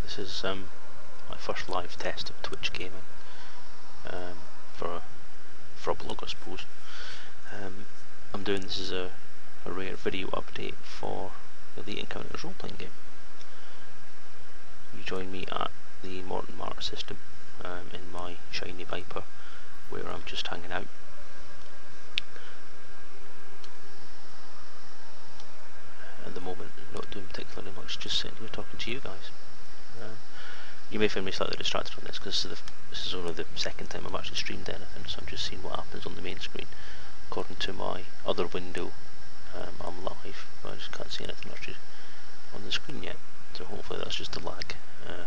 This is my first live test of Twitch gaming for a blog, I suppose. I'm doing this as a rare video update for Elite Encounters role-playing game. You join me at the Morton Martyr system in my shiny Viper, where I'm just hanging out. At the moment, not doing particularly much, just sitting here talking to you guys. You may find me slightly distracted from this because this is only the second time I've actually streamed anything, so I'm just seeing what happens on the main screen. According to my other window, I'm live, but I just can't see anything actually on the screen yet. So hopefully that's just a lag,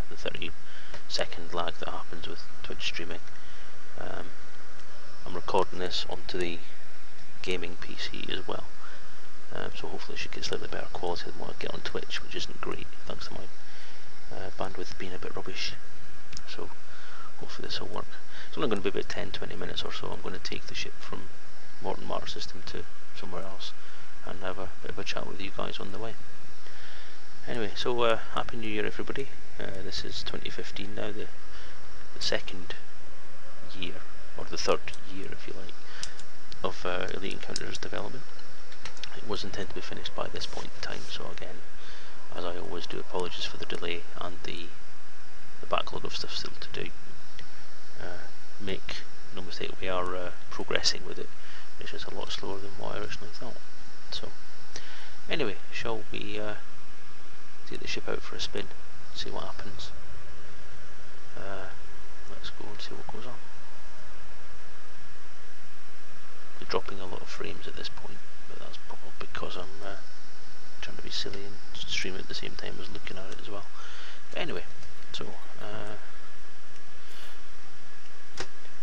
the 30-second lag that happens with Twitch streaming. I'm recording this onto the gaming PC as well. So hopefully it should get slightly better quality than what I get on Twitch, which isn't great thanks to my bandwidth being a bit rubbish. So hopefully this will work. It's only going to be about 10-20 minutes or so. I'm going to take the ship from Morton Martyr system to somewhere else and have a bit of a chat with you guys on the way. Anyway, so Happy New Year everybody. This is 2015 now, the second year, or the third year if you like, of Elite Encounters development. It was intended to be finished by this point in time, so again, as I always do, apologies for the delay and the backlog of stuff still to do. Make no mistake, we are progressing with it. It's just a lot slower than what I originally thought. So, anyway, shall we take the ship out for a spin, see what happens. Let's go and see what goes on. We're dropping a lot of frames at this point, but that's probably because I'm trying to be silly and stream it at the same time as looking at it as well. But anyway, so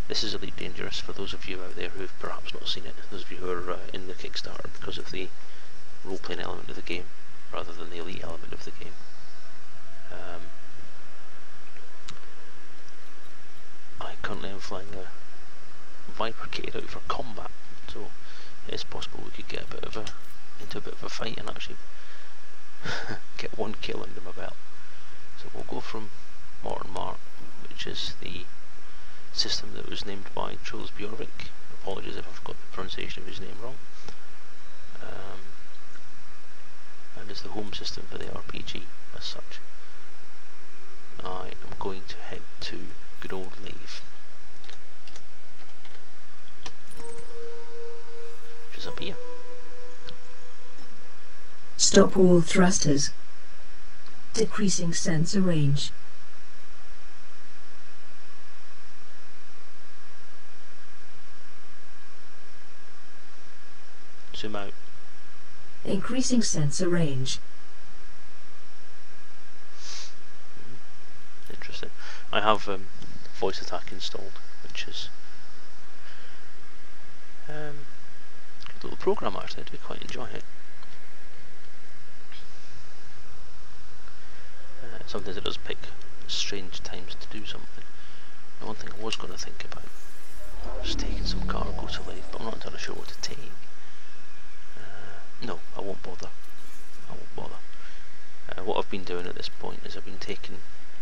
this is Elite Dangerous for those of you out there who've perhaps not seen it, those of you who are in the Kickstarter because of the role-playing element of the game rather than the Elite element of the game. I currently am flying a Viper kitted out for combat, so it's possible we could get into a bit of a fight and actually get one kill under my belt. So we'll go from Morton Martyr, which is the system that was named by Truls Bjorvik. Apologies if I've got the pronunciation of his name wrong. And it's the home system for the RPG as such. I am going to head to good old Lave, which is up here. Stop all thrusters. Decreasing sensor range. Zoom out. Increasing sensor range. Interesting. I have voice attack installed, which is a good little program actually. I do quite enjoy it. Sometimes it does pick strange times to do something. And one thing I was going to think about was taking some cargo to Lave, but I'm not entirely sure what to take. No, I won't bother. What I've been doing at this point is I've been taking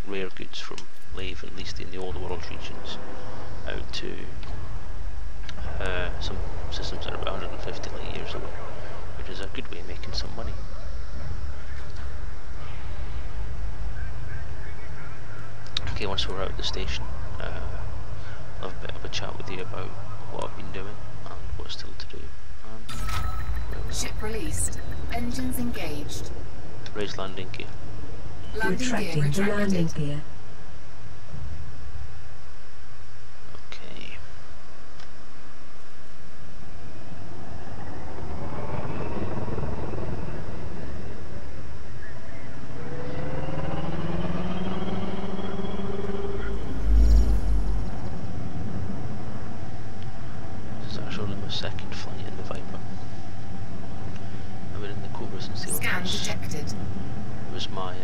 rare goods from Lave, at least in the Old World regions, out to some systems that are about 150 light years away, which is a good way of making some money. Okay, once we're out at the station, I'll have a bit of a chat with you about what I've been doing and what's still to do. Ship released. Engines engaged. Raise landing gear. Retracting the landing gear. Okay. This is actually my second flight in the Viper. I've been in the Cobras and Sailors. Scan detected. It was my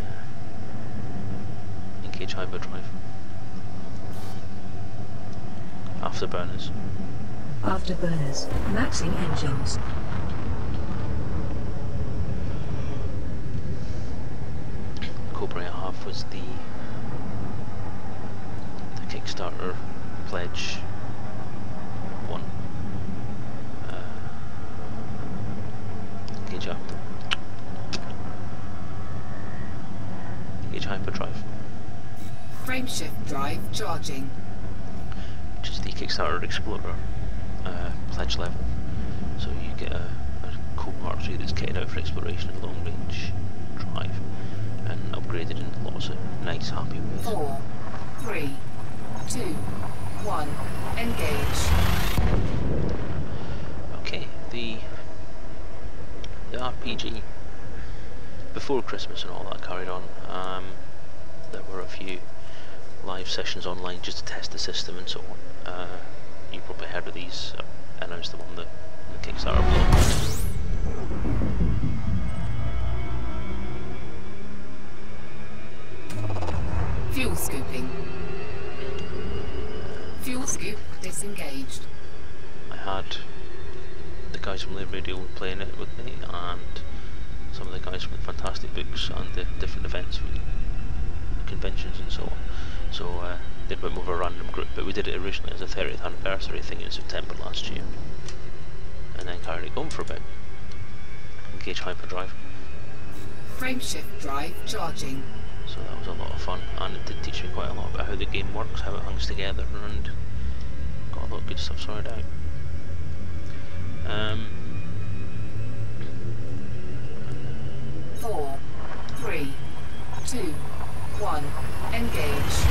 Engage hyperdrive. Afterburners. Afterburners. Maxing engines. Cobra have was the Kickstarter pledge one. Gauge hyperdrive. Frameshift drive charging. Which is the Kickstarter Explorer pledge level. So you get a Colt Mark III that's kitted out for exploration and long range drive and upgraded into lots of nice happy ways. 4, 3, 2, 1, engage. Okay, the RPG before Christmas and all that carried on. There were a few live sessions online just to test the system and so on. You probably heard of these. I announced them on the Kickstarter blog. Fuel scooping. Fuel scoop disengaged. I had the guys from Live Radio playing it with me, and some of the guys from the Fantastic Books and the different events, conventions and so on. So did a bit more of a random group, but we did it originally as a 30th anniversary thing in September last year, and then carried it going for a bit. Gauge hyperdrive. Frameshift drive charging. So that was a lot of fun, and it did teach me quite a lot about how the game works, how it hangs together, and got a lot of good stuff sorted out. 4, 3, 2, 1, engage.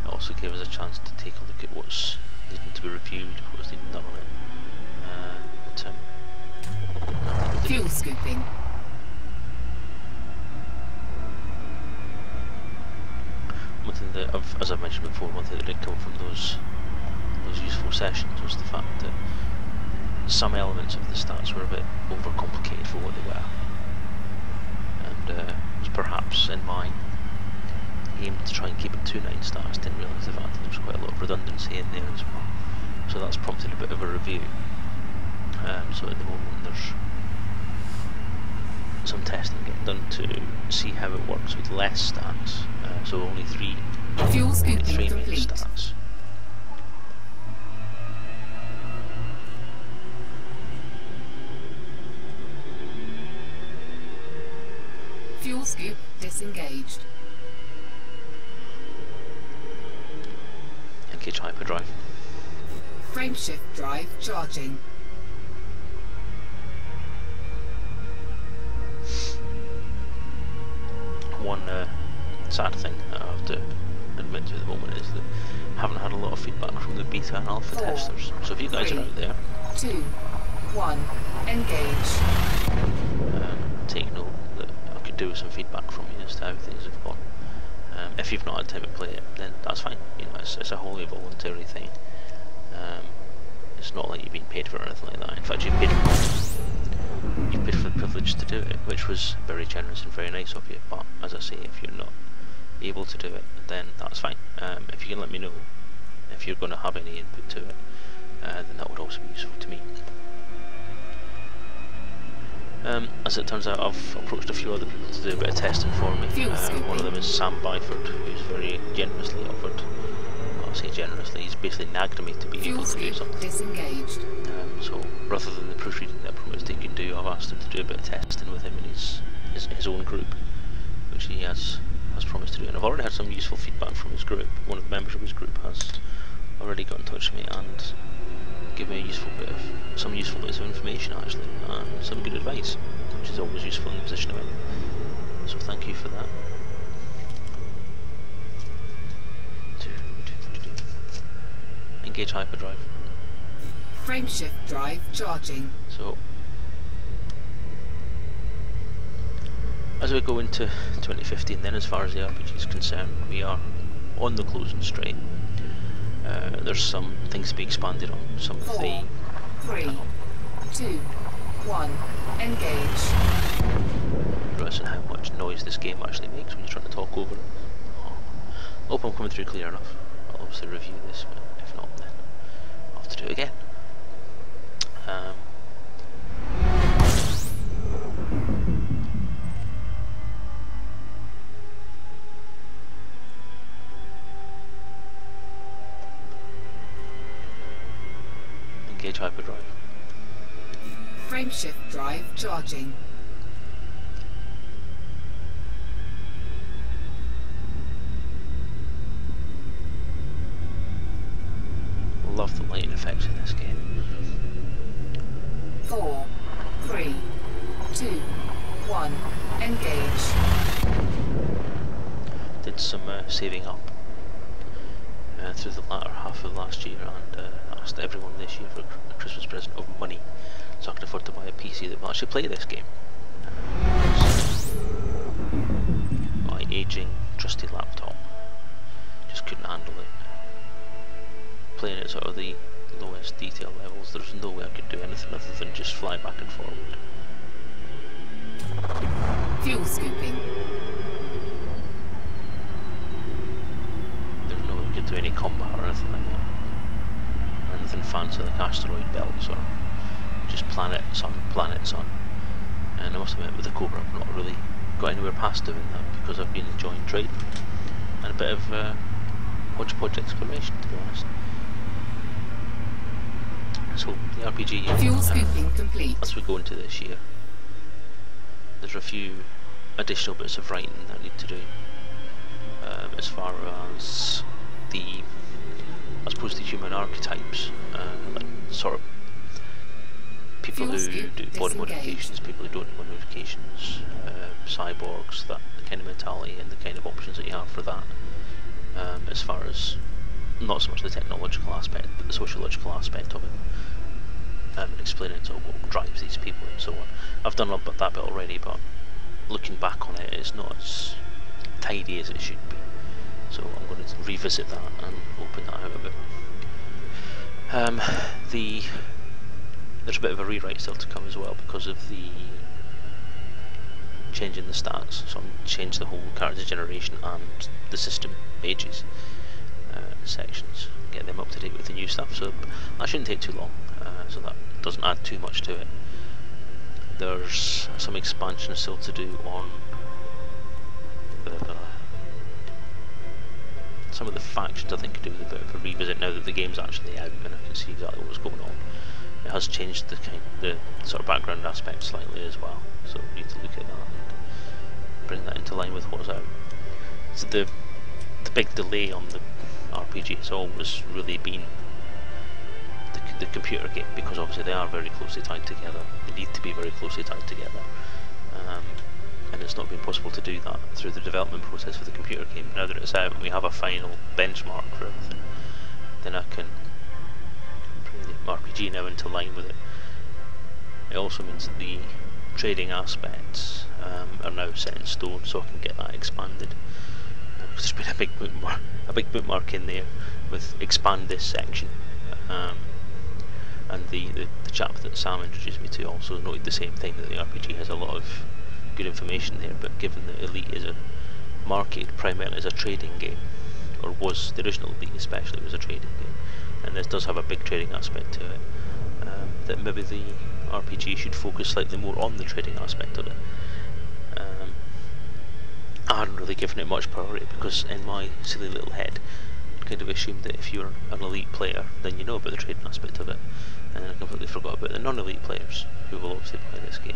It also gave us a chance to take a look at what's needing to be reviewed, what's needing done on it. Fuel scooping. One thing that, as I've mentioned before, one thing that did come from those useful sessions was the fact that some elements of the stats were a bit overcomplicated for what they were, and it was perhaps in my aim to try and keep it to 9 stars, didn't realise the fact that there was quite a lot of redundancy in there as well. So that's prompted a bit of a review. So at the moment there's some testing getting done to see how it works with less stats. So only three Fuel scooping main complete. stats. Fuel scoop disengaged. Engage hyperdrive. Frameshift drive charging. One sad thing I have to admit to at the moment is that I haven't had a lot of feedback from the beta and alpha 4, testers. So if you guys 3, are out there, 2, 1, engage. take note that I could do with some feedback from you as to how things have gone. If you've not had time to play it, then that's fine. You know, it's a wholly voluntary thing. It's not like you've been paid for or anything like that. In fact, you've paid for the privilege to do it, which was very generous and very nice of you. But as I say, if you're not able to do it, then that's fine. If you can let me know if you're going to have any input to it, then that would also be useful to me. As it turns out, I've approached a few other people to do a bit of testing for me. One of them is Sam Byford, who's very generously offered. I'll say generously, he's basically nagged me to be able to do something. Disengaged. So rather than the proofreading that I promised he could do, I've asked him to do a bit of testing with him in his own group, which he has promised to do. And I've already had some useful feedback from his group. One of the members of his group has already got in touch with me and given me some useful bits of information actually, and some good advice, which is always useful in the position I'm in. So thank you for that. Engage hyperdrive. Frameshift drive charging. So as we go into 2015 then, as far as the RPG is concerned, we are on the closing straight. There's some things to be expanded on, some of 4, the 3, 2, 1, engage. noticing how much noise this game actually makes when you're trying to talk over it. Oh, I hope I'm coming through clear enough. I'll obviously review this, but if not, then I'll have to do it again. Engage hyperdrive. Frameshift drive charging. Love the lighting effects in this game. 4, 3, 2, 1, engage. Did some saving up through the latter half of last year, and asked everyone this year for a Christmas present of money, so I could afford to buy a PC that will actually play this game. My aging, trusty laptop just couldn't handle it. Playing at sort of the lowest detail levels, there's no way I could do anything other than just fly back and forward. Fuel scooping. There's no way we could do any combat or anything like that. Or anything fancy like asteroid belts or just planet, sun. And I must admit, with the Cobra I've not really got anywhere past doing that because I've been enjoying trading and a bit of hodgepodge exploration, to be honest. So the RPG, Fuel scooping complete. as we go into this year, there's a few additional bits of writing that I need to do, as far as the, I suppose, the human archetypes, like sort of people Fuel who scoop do body disengaged. modifications, people who don't do body modifications, cyborgs, that kind of mentality and the kind of options that you have for that, as far as not so much the technological aspect but the sociological aspect of it, and explaining sort of what drives these people and so on. I've done that bit already, but looking back on it, it's not as tidy as it should be, so I'm going to revisit that and open that out a bit. There's a bit of a rewrite still to come as well because of the change in the stats, so I'm changed the whole character generation and the system pages sections, get them up to date with the new stuff, so that shouldn't take too long, so that doesn't add too much to it. There's some expansion still to do on some of the factions. I think could do with a bit of a revisit now that the game's actually out and I can see exactly what's going on. It has changed the sort of background aspect slightly as well, so we need to look at that and bring that into line with what's out. So the big delay on the RPG has always really been the computer game, because obviously they are very closely tied together. They need to be very closely tied together, and it's not been possible to do that through the development process for the computer game. Now that it's out and we have a final benchmark for everything, then I can bring the RPG now into line with it. It also means that the trading aspects are now set in stone, so I can get that expanded. There's been a big bookmark in there with expand this section, and the chap that Sam introduced me to also noted the same thing, that the RPG has a lot of good information there, but given that Elite is marketed primarily as a trading game, or was, the original Elite especially was a trading game, and this does have a big trading aspect to it, that maybe the RPG should focus slightly more on the trading aspect of it. I hadn't really given it much priority because in my silly little head I kind of assumed that if you're an elite player then you know about the trading aspect of it, and then I completely forgot about the non-elite players who will obviously play this game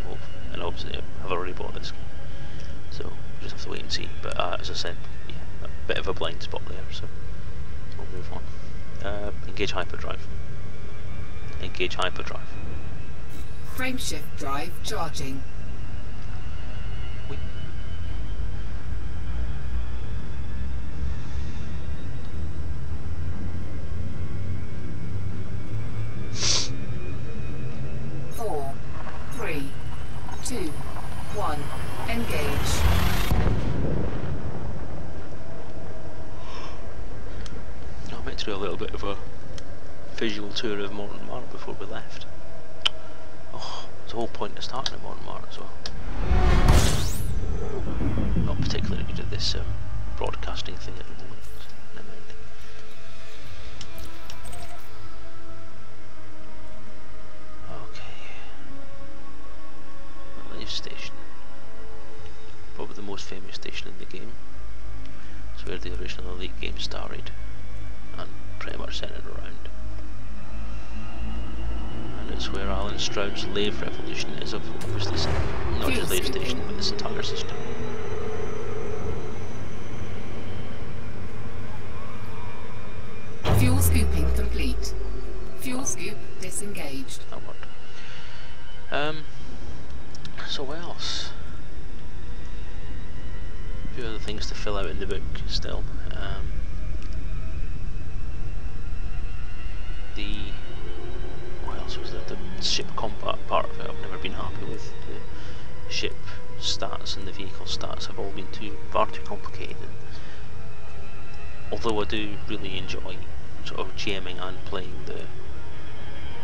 and obviously have already bought this game, so we'll just have to wait and see. But as I said, yeah, a bit of a blind spot there, so we'll move on. Engage hyperdrive. Engage hyperdrive. Frameshift drive charging. Wait. 4, 3, 2, 1, engage. I meant to do a little bit of a visual tour of Morton Marr before we left. Oh, there's a whole point of starting at Morton Marr as well. not particularly good at this broadcasting thing at the moment. Never mind. Okay. Live station. Probably the most famous station in the game. It's where the original Elite game started, and pretty much centered around. And it's where Alan Stroud's Lave Revolution is obviously set. Not just Lave Station, but this entire system. Fuel scooping complete. Fuel scoop disengaged. That worked. So what else? A few other things to fill out in the book still. What else was there? The ship combat part of it, I've never been happy with. The ship stats and the vehicle stats have all been far too complicated. Although I do really enjoy sort of GMing and playing the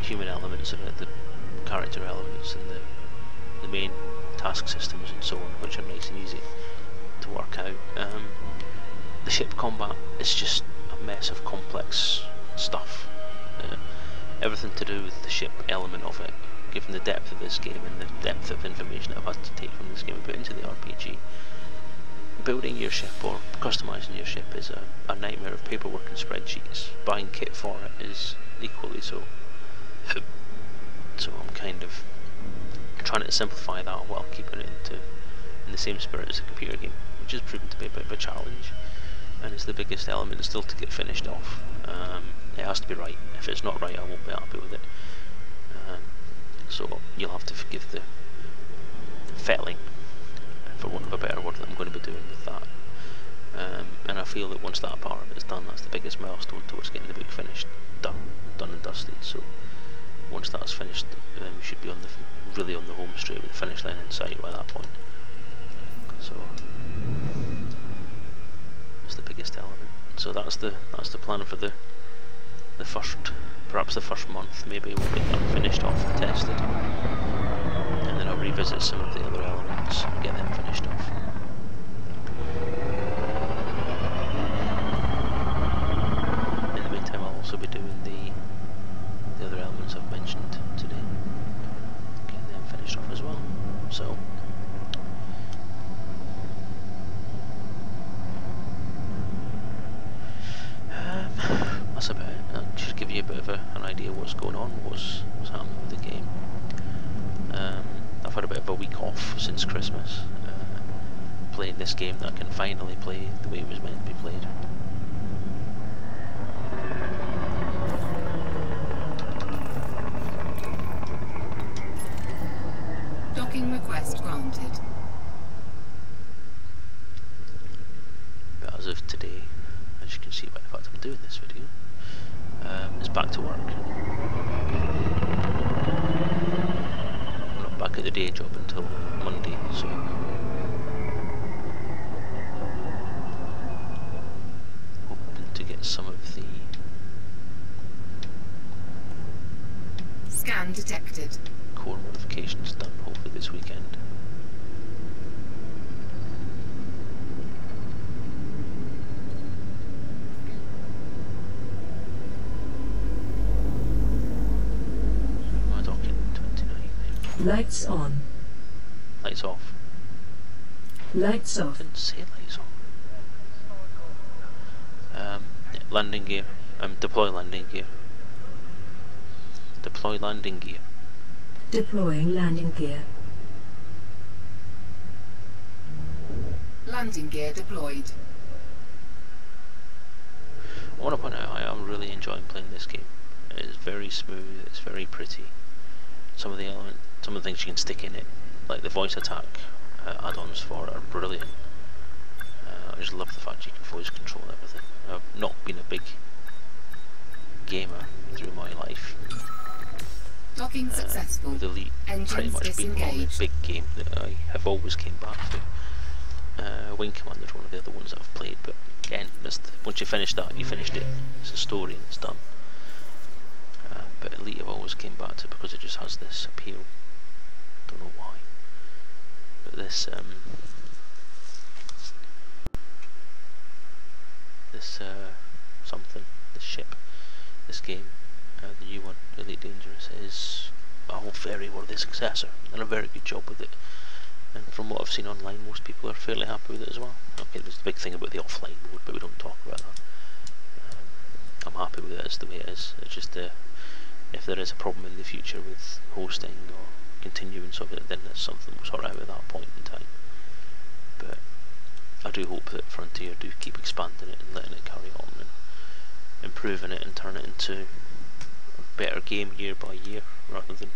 human elements of it, the character elements and the main task systems and so on, which are nice and easy to work out. The ship combat is just a mess of complex stuff. Everything to do with the ship element of it, given the depth of this game and the depth of information I've had to take from this game and put into the RPG. Building your ship or customising your ship is a nightmare of paperwork and spreadsheets. Buying kit for it is equally so. So I'm kind of trying to simplify that while keeping it in the same spirit as a computer game, which has proven to be a bit of a challenge, and it's the biggest element still to get finished off. It has to be right. If it's not right, I won't be happy with it. So you'll have to forgive the fettling, for want of a better word, that I'm going to be doing with that. And I feel that once that part of it is done, that's the biggest milestone towards getting the book finished, done and dusted. So once that's finished, we should be really on the home straight with the finish line in sight by that point. So it's the biggest element. So that's the plan for the perhaps the first month. Maybe we'll get that finished off and tested, and then I'll revisit some of the other elements and get them finished off. In the meantime, I'll also be doing the other elements I've mentioned today, getting them finished off as well. So that's about it. I'll just give you a bit of an idea of what's going on, what's happening with the game. I've had a bit of a week off since Christmas, playing this game that I can finally play the way it was meant to be played. Docking request granted. But as of today, as you can see by the fact I'm doing this video, it's back to work. I'm not back at the day job until Monday, so hoping to get some of the Scan detected. core modifications done hopefully this weekend. Lights on. Lights off. Lights I off. didn't say lights on. Yeah, landing gear. Deploy landing gear. Deploy landing gear. Deploying landing gear. Landing gear deployed. I want to point out I am really enjoying playing this game. It is very smooth, it's very pretty. Some of the things you can stick in it, like the voice attack add-ons for it, are brilliant. I just love the fact you can voice control everything. I've not been a big gamer through my life. Docking successful. With Elite Engines pretty much being the only disengaged. big game that I have always came back to. Wing Commander is one of the other ones that I've played, but again, once you finish that, you finished it. It's a story and it's done. But Elite I've always came back to because it just has this appeal. Don't know why. But this this this ship, this game, the new one, Elite Dangerous, is a very worthy successor, and a very good job with it. And from what I've seen online, most people are fairly happy with it as well. Okay, there's the big thing about the offline mode, but we don't talk about that. I'm happy with it as the way it is. It's just if there is a problem in the future with hosting or continuance of it, then that's something we'll sort out at that point in time. But I do hope that Frontier do keep expanding it and letting it carry on and improving it and turn it into a better game year by year, rather than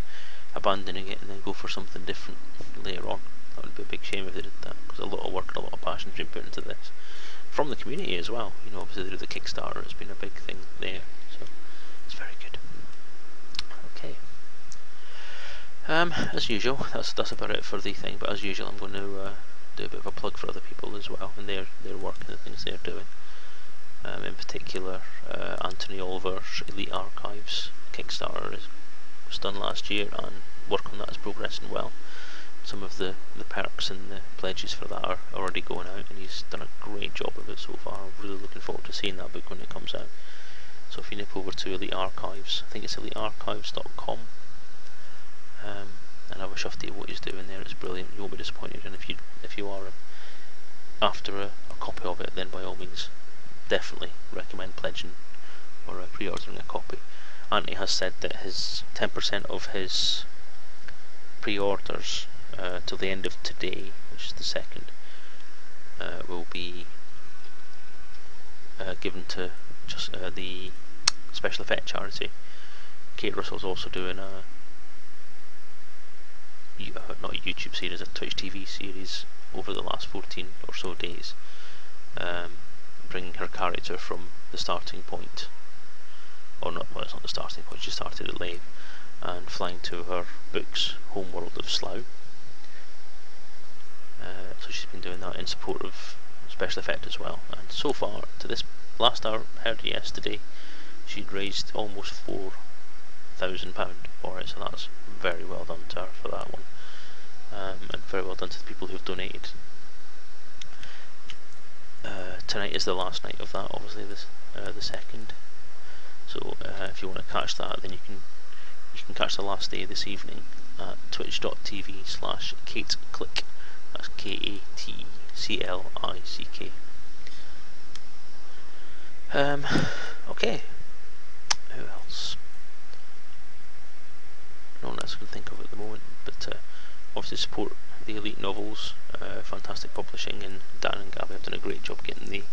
abandoning it and then go for something different later on. That would be a big shame if they did that, because a lot of work and a lot of passion has been put into this from the community as well. You know, obviously through the Kickstarter, it's been a big thing there, so it's very good. Okay. As usual, that's about it for the thing. But as usual, I'm going to do a bit of a plug for other people as well and their work and the things they're doing. In particular, Anthony Oliver's Elite Archives Kickstarter was done last year, and work on that is progressing well. Some of the perks and the pledges for that are already going out, and he's done a great job of it so far. I'm really looking forward to seeing that book when it comes out. So if you nip over to Elite Archives, I think it's elitearchives.com, and have a shufty of what he's doing there. It's brilliant. You won't be disappointed. And if you are after a copy of it, then by all means, definitely recommend pledging or pre-ordering a copy. Anthony has said that his 10% of his pre-orders till the end of today, which is the 2nd, will be given to just the special effect charity. Kate Russell's also doing not a YouTube series, a Twitch TV series over the last 14 or so days, bringing her character from the starting point, or not, well, it's not the starting point, she started at Lave, and flying to her book's homeworld of Slough. So she's been doing that in support of special effect as well, and so far, to this last hour, heard yesterday, she'd raised almost £4,000 for it, so that's very well done to her for that one, and very well done to the people who've donated. Tonight is the last night of that, obviously, the 2nd, so if you want to catch that, then you can catch the last day this evening at twitch.tv/KateClick. That's KATCLICK. Okay. Who else? No one else I can think of at the moment, but obviously support the Elite Novels, fantastic publishing, and Dan and Gabby have done a great job getting the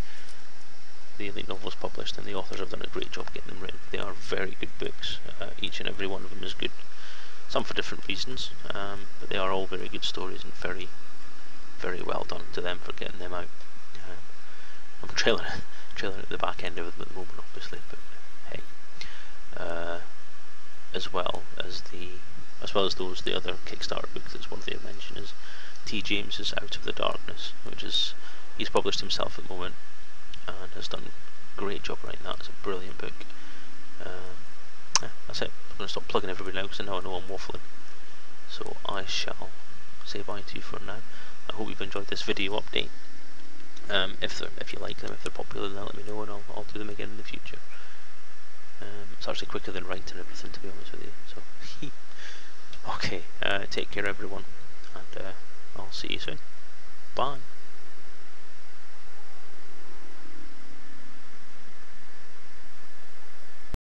Elite Novels published, and the authors have done a great job getting them written. They are very good books. Each and every one of them is good, some for different reasons, but they are all very good stories, and very, very well done to them for getting them out. I'm trailing at the back end of them at the moment, obviously, but hey, as well as the other Kickstarter books that's worthy of mention is T. James's Out of the Darkness, which is, he's published himself at the moment and has done a great job writing that. It's a brilliant book. That's it. I'm going to stop plugging everybody now because I know I'm waffling. So I shall say bye to you for now. I hope you've enjoyed this video update. If you like them, if they're popular, then let me know, and I'll do them again in the future. It's actually quicker than writing everything, to be honest with you. So, okay, take care everyone, and I'll see you soon. Bye.